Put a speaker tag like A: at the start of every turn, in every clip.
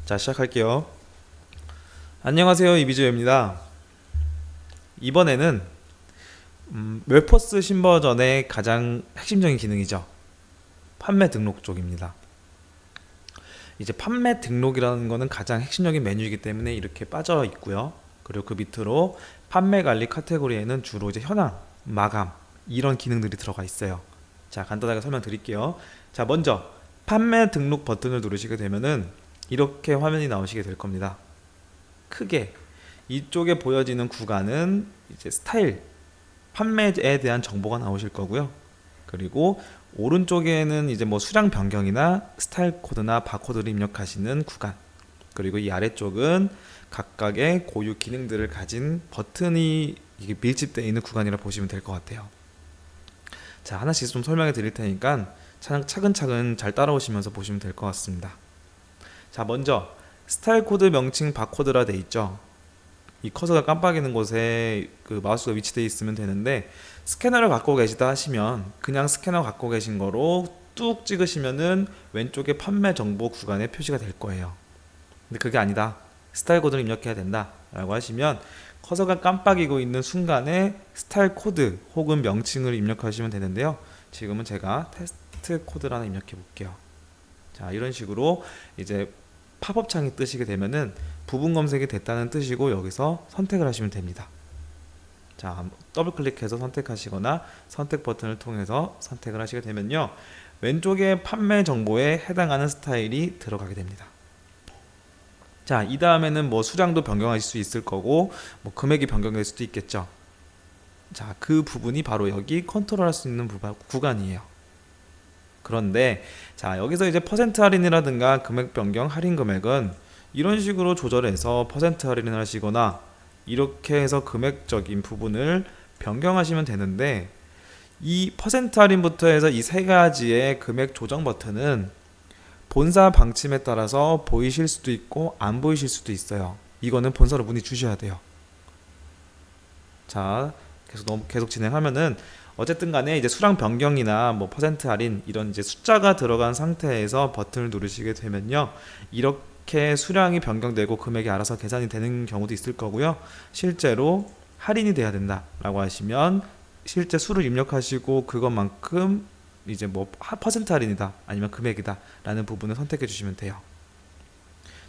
A: 자, 시작할게요. 안녕하세요, 이비조입니다. 이번에는 웹포스 신버전의 가장 핵심적인 기능이죠. 판매 등록 쪽입니다. 이제 판매 등록이라는 거는 가장 핵심적인 메뉴이기 때문에 이렇게 빠져 있고요. 그리고 그 밑으로 판매 관리 카테고리에는 주로 이제 현황, 마감 이런 기능들이 들어가 있어요. 자, 간단하게 설명드릴게요. 자, 먼저 판매 등록 버튼을 누르시게 되면은 이렇게 화면이 나오시게 될 겁니다. 크게 이쪽에 보여지는 구간은 이제 스타일, 판매에 대한 정보가 나오실 거고요. 그리고 오른쪽에는 이제 뭐 수량 변경이나 스타일 코드나 바코드를 입력하시는 구간, 그리고 이 아래쪽은 각각의 고유 기능들을 가진 버튼이 이게 밀집되어 있는 구간이라 보시면 될 것 같아요. 자, 하나씩 좀 설명해 드릴 테니까 차근차근 잘 따라오시면서 보시면 될 것 같습니다. 자, 먼저 스타일 코드 명칭 바코드라 돼 있죠. 이 커서가 깜빡이는 곳에 그 마우스가 위치되어 있으면 되는데, 스캐너를 갖고 계시다 하시면 그냥 스캐너 갖고 계신 거로 뚝 찍으시면은 왼쪽에 판매 정보 구간에 표시가 될 거예요. 근데 그게 아니다, 스타일 코드를 입력해야 된다 라고 하시면 커서가 깜빡이고 있는 순간에 스타일 코드 혹은 명칭을 입력하시면 되는데요. 지금은 제가 테스트 코드를 하나 입력해 볼게요. 자, 이런 식으로 이제 팝업 창이 뜨시게 되면은 부분 검색이 됐다는 뜻이고, 여기서 선택을 하시면 됩니다. 자, 더블 클릭해서 선택하시거나 선택 버튼을 통해서 선택을 하시게 되면요, 왼쪽에 판매 정보에 해당하는 스타일이 들어가게 됩니다. 자, 이 다음에는 뭐 수량도 변경하실 수 있을 거고, 뭐 금액이 변경될 수도 있겠죠. 자, 그 부분이 바로 여기 컨트롤할 수 있는 구간이에요. 그런데 자, 여기서 이제 퍼센트 할인이라든가 금액 변경 할인 금액은 이런 식으로 조절해서 퍼센트 할인을 하시거나 이렇게 해서 금액적인 부분을 변경하시면 되는데, 이 퍼센트 할인부터 해서 이 세 가지의 금액 조정 버튼은 본사 방침에 따라서 보이실 수도 있고 안 보이실 수도 있어요. 이거는 본사로 문의 주셔야 돼요. 자, 계속 진행하면은 어쨌든 간에 이제 수량 변경이나 뭐 퍼센트 할인 이런 이제 숫자가 들어간 상태에서 버튼을 누르시게 되면요, 이렇게 수량이 변경되고 금액이 알아서 계산이 되는 경우도 있을 거고요. 실제로 할인이 돼야 된다 라고 하시면 실제 수를 입력하시고 그것만큼 이제 뭐 퍼센트 할인이다 아니면 금액이다 라는 부분을 선택해 주시면 돼요.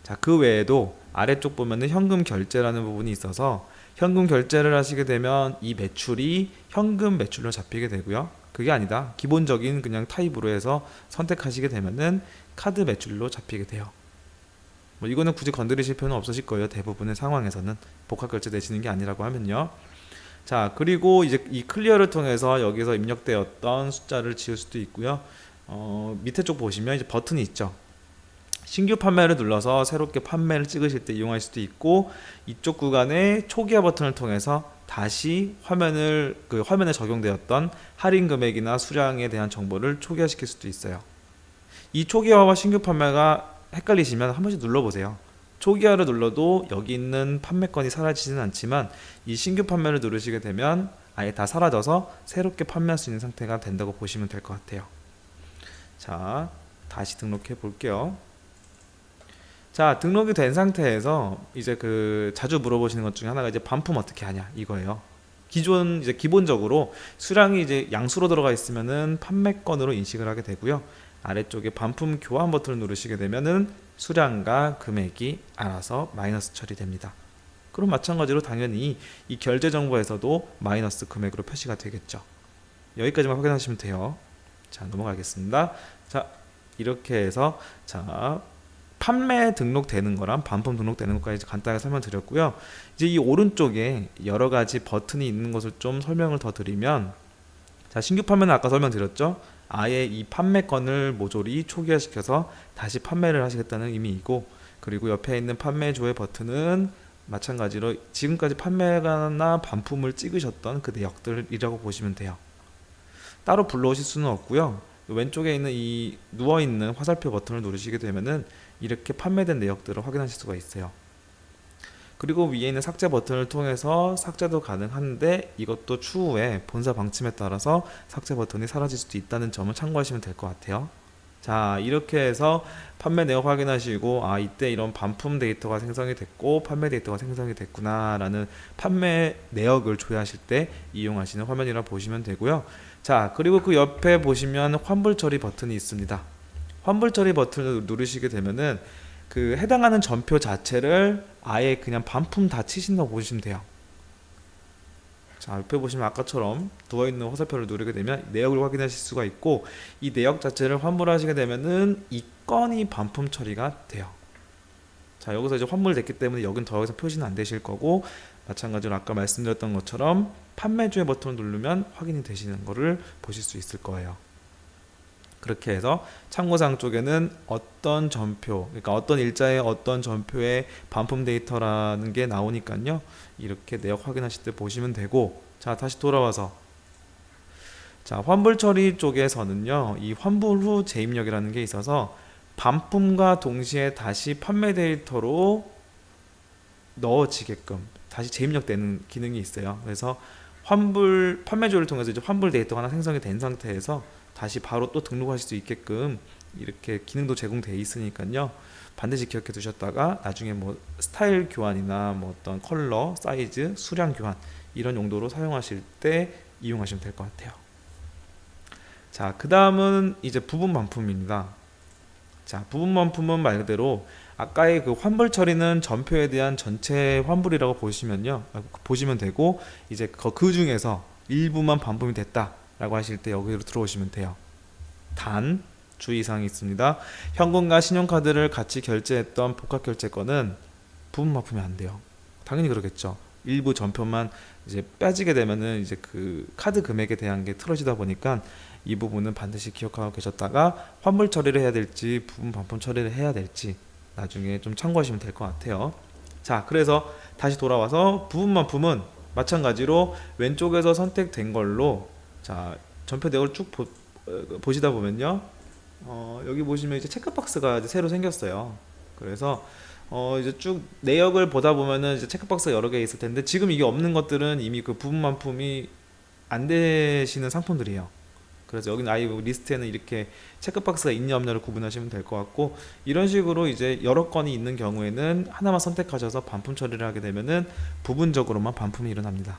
A: 자, 그 외에도 아래쪽 보면은 현금 결제라는 부분이 있어서 현금 결제를 하시게 되면 이 매출이 현금 매출로 잡히게 되고요. 그게 아니다, 기본적인 그냥 타입으로 해서 선택하시게 되면은 카드 매출로 잡히게 돼요. 뭐 이거는 굳이 건드리실 필요는 없으실 거예요. 대부분의 상황에서는 복합 결제 되시는 게 아니라고 하면요. 자, 그리고 이제 이 클리어를 통해서 여기서 입력되었던 숫자를 지울 수도 있고요. 밑에 쪽 보시면 이제 버튼이 있죠. 신규 판매를 눌러서 새롭게 판매를 찍으실 때 이용할 수도 있고, 이쪽 구간에 초기화 버튼을 통해서 다시 화면에 적용되었던 할인 금액이나 수량에 대한 정보를 초기화시킬 수도 있어요. 이 초기화와 신규 판매가 헷갈리시면 한 번씩 눌러보세요. 초기화를 눌러도 여기 있는 판매건이 사라지지는 않지만, 이 신규 판매를 누르시게 되면 아예 다 사라져서 새롭게 판매할 수 있는 상태가 된다고 보시면 될 것 같아요. 자, 다시 등록해 볼게요. 자, 등록이 된 상태에서 이제 그 자주 물어보시는 것 중에 하나가 이제 반품 어떻게 하냐 이거예요. 기본적으로 수량이 이제 양수로 들어가 있으면은 판매건으로 인식을 하게 되고요. 아래쪽에 반품 교환 버튼을 누르시게 되면은 수량과 금액이 알아서 마이너스 처리됩니다. 그럼 마찬가지로 당연히 이 결제 정보에서도 마이너스 금액으로 표시가 되겠죠. 여기까지만 확인하시면 돼요. 자, 넘어가겠습니다. 자, 이렇게 해서 자, 판매 등록되는 거랑 반품 등록되는 것까지 간단하게 설명드렸고요. 이제 이 오른쪽에 여러 가지 버튼이 있는 것을 좀 설명을 더 드리면, 자, 신규 판매는 아까 설명드렸죠. 아예 이 판매건을 모조리 초기화시켜서 다시 판매를 하시겠다는 의미이고, 그리고 옆에 있는 판매 조회 버튼은 마찬가지로 지금까지 판매나 반품을 찍으셨던 그 내역들이라고 보시면 돼요. 따로 불러오실 수는 없고요. 왼쪽에 있는 이 누워있는 화살표 버튼을 누르시게 되면은 이렇게 판매된 내역들을 확인하실 수가 있어요. 그리고 위에 있는 삭제 버튼을 통해서 삭제도 가능한데, 이것도 추후에 본사 방침에 따라서 삭제 버튼이 사라질 수도 있다는 점을 참고하시면 될 것 같아요. 자, 이렇게 해서 판매 내역 확인하시고, 아, 이때 이런 반품 데이터가 생성이 됐고 판매 데이터가 생성이 됐구나 라는 판매 내역을 조회하실 때 이용하시는 화면이라 보시면 되고요. 자, 그리고 그 옆에 보시면 환불 처리 버튼이 있습니다. 환불 처리 버튼을 누르시게 되면은 그 해당하는 전표 자체를 아예 그냥 반품 다 치신다고 보시면 돼요. 자, 옆에 보시면 아까처럼 누워있는 화살표를 누르게 되면 내역을 확인하실 수가 있고, 이 내역 자체를 환불하시게 되면은 이 건이 반품 처리가 돼요. 자, 여기서 이제 환불됐기 때문에 여긴 더 이상 표시는 안 되실 거고, 마찬가지로 아까 말씀드렸던 것처럼 판매주의 버튼을 누르면 확인이 되시는 거를 보실 수 있을 거예요. 그렇게 해서 참고사항 쪽에는 어떤 전표, 그러니까 어떤 일자의 어떤 전표의 반품 데이터라는 게 나오니까요. 이렇게 내역 확인하실 때 보시면 되고, 자, 다시 돌아와서 자, 환불 처리 쪽에서는요. 이 환불 후 재입력이라는 게 있어서 반품과 동시에 다시 판매 데이터로 넣어지게끔 다시 재입력되는 기능이 있어요. 그래서 환불 판매주를 통해서 이제 환불 데이터가 하나 생성이 된 상태에서 다시 바로 또 등록하실 수 있게끔 이렇게 기능도 제공되어 있으니까요. 반드시 기억해 두셨다가 나중에 뭐 스타일 교환이나 뭐 어떤 컬러, 사이즈, 수량 교환 이런 용도로 사용하실 때 이용하시면 될 것 같아요. 자, 그 다음은 이제 부분 반품입니다. 자, 부분 반품은 말 그대로 아까의 그 환불 처리는 전표에 대한 전체 환불이라고 보시면 되고, 이제 그 중에서 일부만 반품이 됐다라고 하실 때 여기로 들어오시면 돼요. 단 주의사항이 있습니다. 현금과 신용카드를 같이 결제했던 복합 결제건은 부분 반품이 안 돼요. 당연히 그러겠죠. 일부 전표만 이제 빠지게 되면은 이제 그 카드 금액에 대한 게 틀어지다 보니까 이 부분은 반드시 기억하고 계셨다가 환불 처리를 해야 될지 부분 반품 처리를 해야 될지 나중에 좀 참고하시면 될 것 같아요. 자, 그래서 다시 돌아와서 부분 반품은 마찬가지로 왼쪽에서 선택된 걸로, 자, 전표 내역을 쭉 보시다 보면요, 여기 보시면 이제 체크박스가 이제 새로 생겼어요. 그래서 이제 쭉 내역을 보다 보면은 이제 체크박스가 여러 개 있을 텐데, 지금 이게 없는 것들은 이미 그 부분 반품이 안 되시는 상품들이에요. 그래서 여기는 아예 리스트에는 이렇게 체크박스가 있냐 없냐를 구분하시면 될 것 같고, 이런 식으로 이제 여러 건이 있는 경우에는 하나만 선택하셔서 반품 처리를 하게 되면은 부분적으로만 반품이 일어납니다.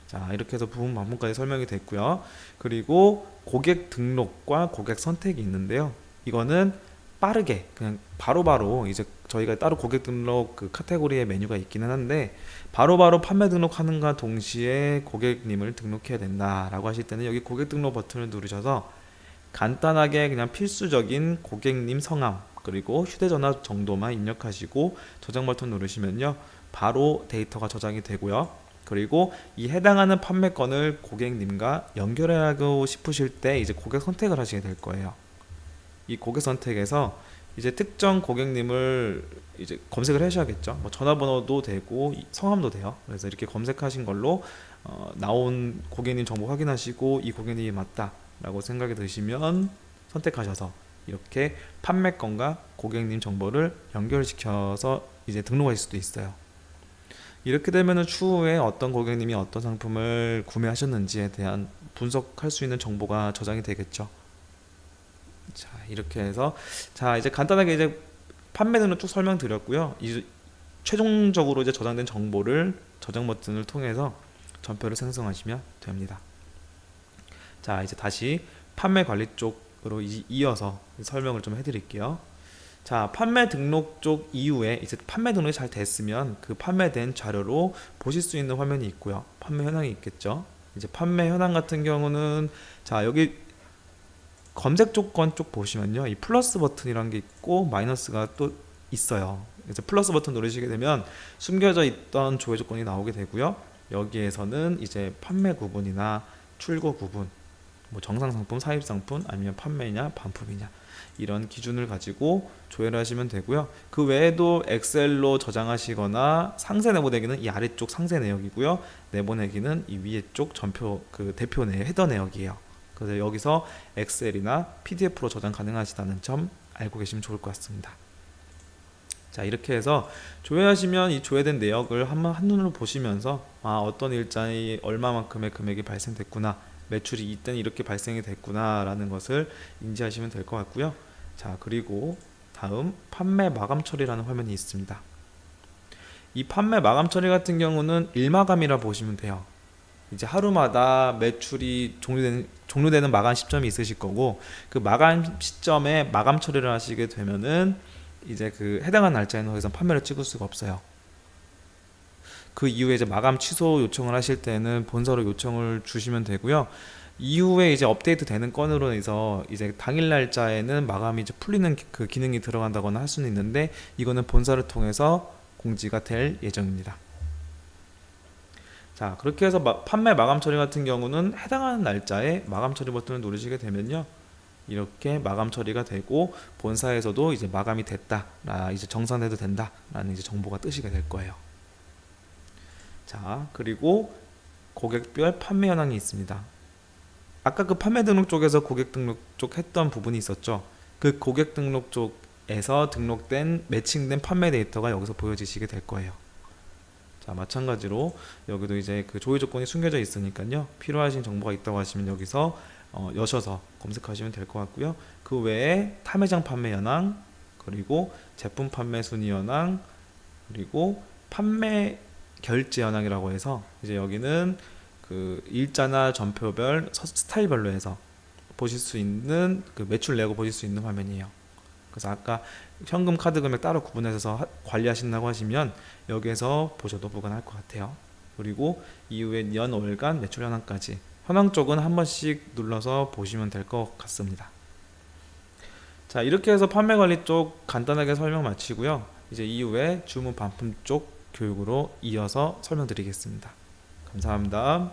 A: 자, 이렇게 해서 부분 반품까지 설명이 됐고요. 그리고 고객 등록과 고객 선택이 있는데요. 이거는 빠르게 그냥 바로바로 이제 저희가 따로 고객 등록 그 카테고리의 메뉴가 있기는 한데, 바로바로 판매 등록하는가 동시에 고객님을 등록해야 된다라고 하실 때는 여기 고객 등록 버튼을 누르셔서 간단하게 그냥 필수적인 고객님 성함 그리고 휴대전화 정도만 입력하시고 저장 버튼 누르시면요, 바로 데이터가 저장이 되고요. 그리고 이 해당하는 판매건을 고객님과 연결하고 싶으실 때 이제 고객 선택을 하시게 될 거예요. 이 고객 선택에서 이제 특정 고객님을 이제 검색을 하셔야겠죠. 뭐 전화번호도 되고 성함도 돼요. 그래서 이렇게 검색하신 걸로 나온 고객님 정보 확인하시고 이 고객님이 맞다라고 생각이 드시면 선택하셔서 이렇게 판매건과 고객님 정보를 연결시켜서 이제 등록하실 수도 있어요. 이렇게 되면은 추후에 어떤 고객님이 어떤 상품을 구매하셨는지에 대한 분석할 수 있는 정보가 저장이 되겠죠. 자, 이렇게 해서 자, 이제 간단하게 이제 판매 등록 쭉 설명드렸고요. 이제 최종적으로 이제 저장된 정보를 저장 버튼을 통해서 전표를 생성하시면 됩니다. 자, 이제 다시 판매 관리 쪽으로 이어서 설명을 좀 해드릴게요. 자, 판매 등록 쪽 이후에 이제 판매 등록이 잘 됐으면 그 판매된 자료로 보실 수 있는 화면이 있고요. 판매 현황이 있겠죠. 이제 판매 현황 같은 경우는 자, 여기 검색 조건 쪽 보시면요, 이 플러스 버튼이라는 게 있고 마이너스가 또 있어요. 이제 플러스 버튼 누르시게 되면 숨겨져 있던 조회 조건이 나오게 되고요. 여기에서는 이제 판매 구분이나 출고 구분, 뭐 정상 상품, 사입 상품, 아니면 판매냐, 반품이냐 이런 기준을 가지고 조회를 하시면 되고요. 그 외에도 엑셀로 저장하시거나 상세 내보내기는 이 아래쪽 상세 내역이고요. 내보내기는 이 위에 쪽 전표 그 대표 내 헤더 내역이에요. 그래서 여기서 엑셀이나 PDF로 저장 가능하시다는 점 알고 계시면 좋을 것 같습니다. 자, 이렇게 해서 조회하시면 이 조회된 내역을 한눈으로 보시면서 아, 어떤 일자에 얼마만큼의 금액이 발생됐구나 매출이 이땐 이렇게 발생이 됐구나 라는 것을 인지하시면 될 것 같고요. 자, 그리고 다음 판매 마감 처리라는 화면이 있습니다. 이 판매 마감 처리 같은 경우는 일마감이라 보시면 돼요. 이제 하루마다 매출이 종료되는 마감 시점이 있으실 거고, 그 마감 시점에 마감 처리를 하시게 되면은 이제 그 해당한 날짜에는 더 이상 판매를 찍을 수가 없어요. 그 이후에 이제 마감 취소 요청을 하실 때는 본사로 요청을 주시면 되고요. 이후에 이제 업데이트 되는 건으로 해서 이제 당일 날짜에는 마감이 이제 풀리는 그 기능이 들어간다거나 할 수는 있는데, 이거는 본사를 통해서 공지가 될 예정입니다. 자, 그렇게 해서 판매 마감 처리 같은 경우는 해당하는 날짜에 마감 처리 버튼을 누르시게 되면요, 이렇게 마감 처리가 되고 본사에서도 이제 마감이 됐다, 이제 정산해도 된다 라는 이제 정보가 뜨시게 될 거예요. 자, 그리고 고객별 판매 현황이 있습니다. 아까 그 판매 등록 쪽에서 고객 등록 쪽 했던 부분이 있었죠. 그 고객 등록 쪽에서 등록된 매칭된 판매 데이터가 여기서 보여지시게 될 거예요. 자, 마찬가지로 여기도 이제 그 조회 조건이 숨겨져 있으니까요, 필요하신 정보가 있다고 하시면 여기서 여셔서 검색하시면 될 것 같고요. 그 외에 타매장 판매 현황, 그리고 제품 판매 순위 현황, 그리고 판매 결제 현황이라고 해서 이제 여기는 그 일자나 전표별 스타일별로 해서 보실 수 있는, 그 매출 내고 보실 수 있는 화면이에요. 그래서 아까 현금 카드 금액 따로 구분해서 관리하신다고 하시면 여기에서 보셔도 무관할 것 같아요. 그리고 이후에 연 월간 매출 현황까지, 현황 쪽은 한 번씩 눌러서 보시면 될 것 같습니다. 자, 이렇게 해서 판매 관리 쪽 간단하게 설명 마치고요. 이제 이후에 주문 반품 쪽 교육으로 이어서 설명드리겠습니다. 감사합니다.